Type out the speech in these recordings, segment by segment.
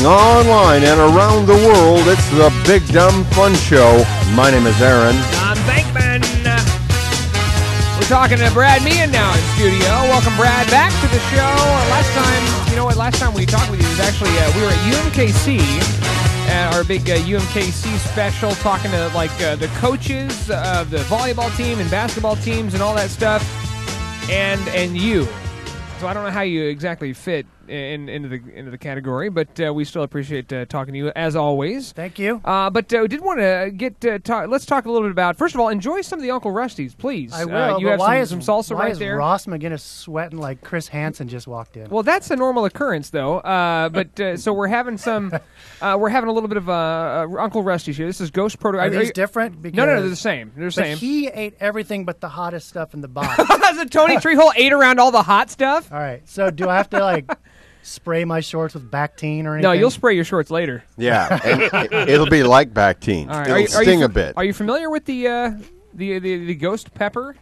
online and around the world, it's the Big Dumb Fun Show. My name is Aaron. I'm Bankman. We're talking to Brad Meehan now in studio. Welcome, Brad, back to the show. Last time we talked with you was actually, we were at UMKC, our big UMKC special, talking to, the coaches of the volleyball team and basketball teams and all that stuff, and you. So I don't know how you exactly fit into the category, but we still appreciate talking to you as always. Thank you. But did want to let's talk a little bit about. First of all, enjoy some of the Uncle Rusty's, please. I will. You have some salsa why right is there. Ross McGinnis sweating like Chris Hansen just walked in? Well, that's a normal occurrence, though. So we're having we're having a little bit of Uncle Rusty's here. This is Ghost Proto. Are these different? No, they're the same. They're the same. He ate everything but the hottest stuff in the box. So Tony Treehole ate around all the hot stuff. All right. So do I have to spray my shorts with Bactine or anything? No, you'll spray your shorts later. Yeah, and it'll be like Bactine. All right. It'll sting a bit. Are you familiar with the ghost pepper?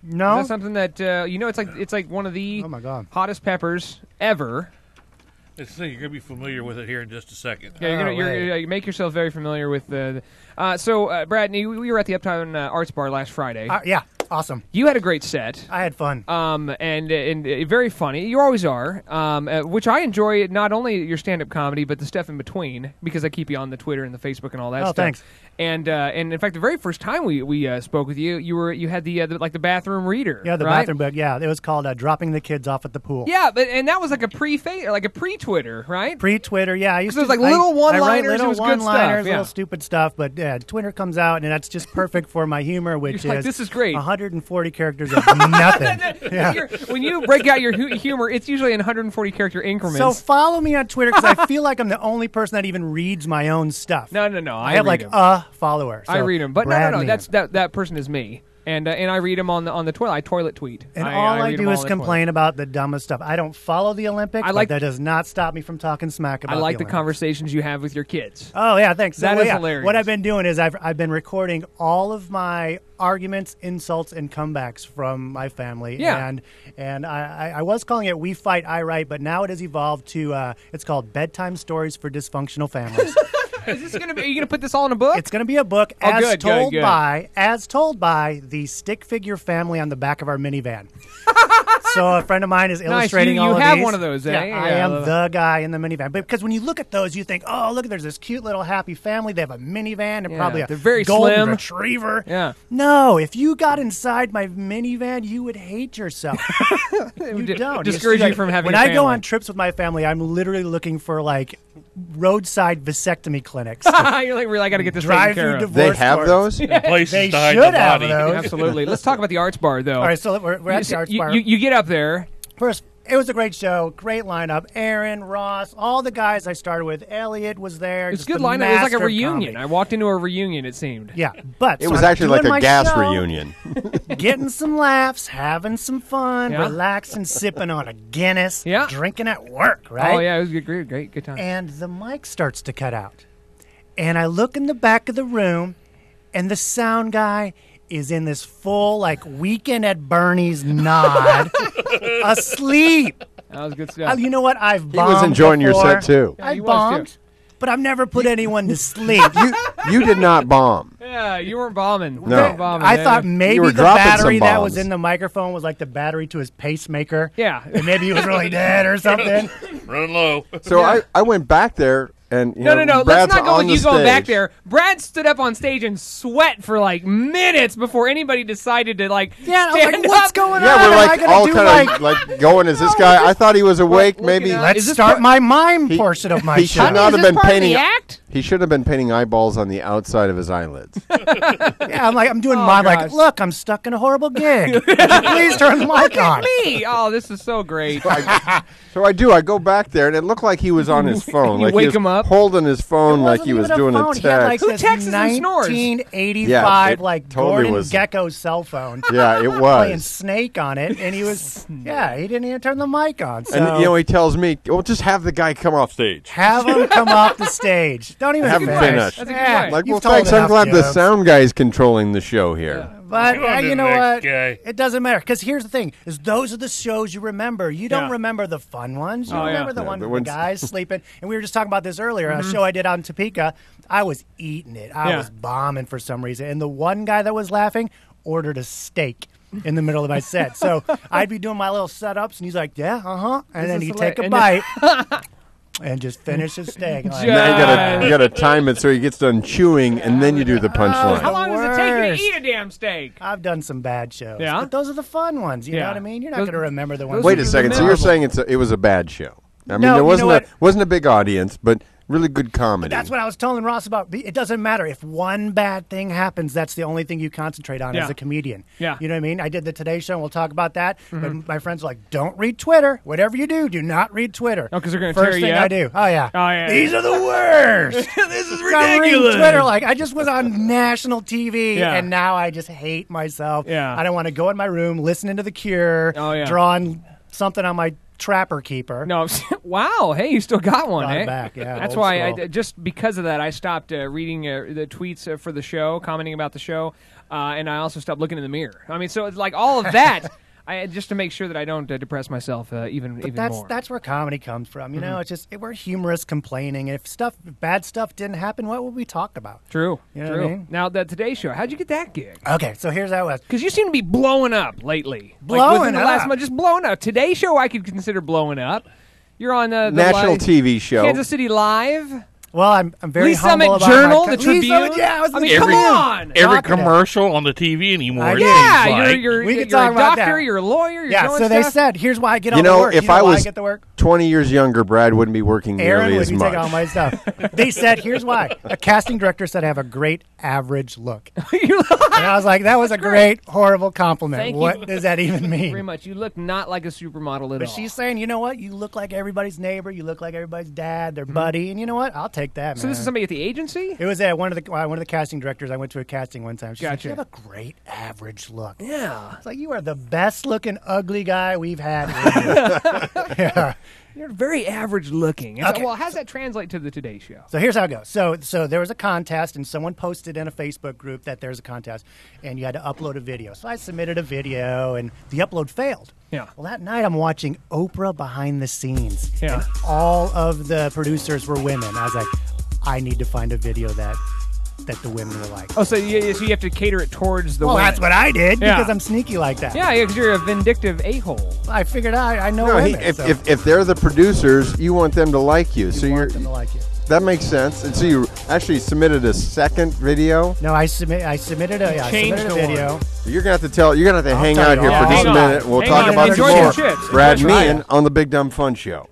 No. Is that something that it's like one of the hottest peppers ever. You're going to be familiar with it here in just a second. Yeah, you make yourself very familiar with the. So, Brad, we were at the Uptown Arts Bar last Friday. Yeah, awesome. You had a great set. I had fun. And very funny. You always are. Which I enjoy. Not only your stand-up comedy, but the stuff in between, because I keep you on the Twitter and the Facebook and all that stuff. Thanks. And in fact, the very first time we spoke with you, you had the bathroom reader. Yeah, the bathroom book. Yeah, it was called "Dropping the Kids Off at the Pool." Yeah, and that was like a pre-Twitter, right? Pre-Twitter, yeah. I used to little one-liners. I write little it was one-liners, good stuff, little stupid stuff. But yeah, Twitter comes out, and that's just perfect for my humor, which is this is great. 140 characters of nothing. Yeah. When you break out your humor, it's usually in 140 character increments. So follow me on Twitter, because I feel like I'm the only person that even reads my own stuff. No. I have a follower. So I read them, but Brad no. Meehan. That person is me, and I read them on the toilet. I toilet tweet, and all I do is complain about the dumbest stuff. I don't follow the Olympics, but that does not stop me from talking smack about. I like the conversations you have with your kids. Oh yeah, thanks. That is hilarious. What I've been doing is I've been recording all of my arguments, insults, and comebacks from my family. Yeah. And I was calling it "We Fight, I Write," but now it has evolved to it's called "Bedtime Stories for Dysfunctional Families." Is this gonna be? Are you gonna put this all in a book? It's gonna be a book, as told by the stick figure family on the back of our minivan. So a friend of mine is illustrating all of these. You have one of those, eh? Yeah, I am the guy in the minivan. But because when you look at those, you think, oh, look, there's this cute little happy family. They have a minivan and probably they're very golden slim retriever. Yeah. No, if you got inside my minivan, you would hate yourself. You don't. Discourage you from having. When I go on trips with my family, I'm literally looking for roadside vasectomy clinics. You're like, really, I got to get this taken care of. They have those? Places they to hide should the have body. those. Absolutely. Let's talk about the Arts Bar, though. All right, so we're at the Arts Bar. You get up there. First, it was a great show, great lineup. Aaron, Ross, all the guys I started with. Elliot was there. It's a good lineup. It was like a reunion. I walked into a reunion, it seemed. Yeah, but it was actually like a gas reunion. Getting some laughs, having some fun, relaxing, sipping on a Guinness, drinking at work, right? Oh, yeah, it was a great good time. And the mic starts to cut out. And I look in the back of the room, and the sound guy is in this full, Weekend at Bernie's nod, asleep. That was good stuff. You know what? I've bombed. He was enjoying before. your set, too. I bombed, but I've never put anyone to sleep. You did not bomb. Yeah, you weren't bombing. No. You weren't bombing, I thought maybe the battery that was in the microphone was like the battery to his pacemaker. Yeah. And maybe he was really dead or something. Running low. So I went back there. And, no. Brad's Let's not go with you going stage. back there. Brad stood up on stage and sweat for minutes before anybody decided to stand what's up. going on? Yeah, we're all kind of going. Is this guy? I thought he was awake. Maybe let's start my mime portion of my he show. should not have been painting. The act? He should have been painting eyeballs on the outside of his eyelids. Yeah, I'm doing mime. Look, I'm stuck in a horrible gig. Would you please turn the mic on. Me. Oh, this is so great. So I do. I go back there, and it looked like he was on his phone. You wake him up, holding his phone like he was doing a text. He had Who texts and snores? 1985 totally Gordon was. Gecko cell phone. Yeah, it Playing was. Snake on it, and he was. Yeah, he didn't even turn the mic on. So And he tells me, "Well, just have the guy come off stage." Have him come off the stage. Don't even haven't finish. finished. That's a good point. Like, You've well, told thanks. I'm enough glad the jokes. sound guy is controlling the show here. But Come on, you know next what? guy. It doesn't matter because here's the thing: is those are the shows you remember. You don't Yeah. remember the fun ones. You Oh, yeah. remember the Yeah, one the with ones- the guys sleeping. And we were just talking about this earlier. A show I did out in Topeka. I was eating it. I Yeah. was bombing for some reason. And the one guy that was laughing ordered a steak in the middle of my set. So I'd be doing my little setups, and he's like, "Yeah, and then is he'd the take la- a and bite. And just finish his steak. Like, Now you gotta time it so he gets done chewing, and then you do the punchline. How long does it take you worst. to eat a damn steak? I've done some bad shows. Yeah? But those are the fun ones. You Yeah. know what I mean? You're not Those- going to remember the ones. those Wait are a the second. So you're memorable. saying it was a bad show? I mean, No, there you wasn't know a what? wasn't a big audience, but really good comedy. That's what I was telling Ross about. It doesn't matter if one bad thing happens. That's the only thing you concentrate on Yeah. as a comedian. Yeah. You know what I mean? I did the Today Show, and we'll talk about that. But my friends were like, "Don't read Twitter. Whatever you do not read Twitter." Oh, 'cause they're gonna First tear you thing up? I do. Oh yeah. Oh, yeah. These are the worst. This is I'm reading Twitter like I just was on national TV, Yeah. and now I just hate myself. Yeah. I don't want to go in my room listening to The Cure, Oh, yeah. drawing something on my Trapper Keeper. No, wow. Hey, you still got one, Brought it eh? back, yeah, That's old why school. just because of that, I stopped reading the tweets for the show, commenting about the show, and I also stopped looking in the mirror. I mean, so it's like all of that, just to make sure that I don't depress myself even But more. that's where comedy comes from. You know, it's just we're humorous complaining. If bad stuff didn't happen, what would we talk about? True. You know True. what I mean? Now, the Today Show, how'd you get that gig? Okay, so here's how it was. Because you seem to be blowing up lately. Like Blowing within the last up? month, just blowing up. Today Show, I could consider blowing up. You're on the national live- TV show. Kansas City Live. Well, I'm very Lee humble Summit about Journal, my the Tribune. Yeah, I was in I the mean, come Tribune. on. Every Talking it. commercial on the TV anymore. I it get it. Yeah, seems like. you're We you're could talk a about doctor, that. you're a lawyer, you're Yeah, doing so they stuff. said, here's why I get all You the know, work. if you know I why was I get the work? 20 years younger, Brad wouldn't be working Aaron nearly would as be much. taking all my stuff. They said, here's why. A casting director said I have a great average look. You look And I was like, that was a great, horrible compliment. Thank you. What does that even very mean? much. You look not like a supermodel at But all. she's saying, you know what? You look like everybody's neighbor. You look like everybody's dad, their buddy. And you know what? I'll take that, man. So this is somebody at the agency? It was one of the casting directors. I went to a casting one time. She said, Gotcha. you have a great average look. Yeah. It's like, you are the best looking ugly guy we've had. Yeah. You're very average looking. And so- Okay. well, how does that translate to the Today Show? So here's how it goes. So there was a contest, and someone posted in a Facebook group that there's a contest, and you had to upload a video. So I submitted a video, and the upload failed. Yeah. Well, that night I'm watching Oprah behind the scenes. Yeah. And all of the producers were women. I was like, I need to find a video that the women will like. Oh, so you have to cater it towards the Well, women. that's what I did Yeah. because I'm sneaky like that. Yeah, because you're a vindictive a-hole. I figured I know No, women. if, so if they're the producers, you want them to like you. So you you're want them to like you. that makes sense. And so you actually submitted a second video. No, I submitted a Changed the video. You're gonna have to hang tell out you here all. for just Hang a on. minute. We'll Hang talk on. about Enjoy some your more. chips. Brad Enjoy your Meehan on the Big Dumb Fun Show.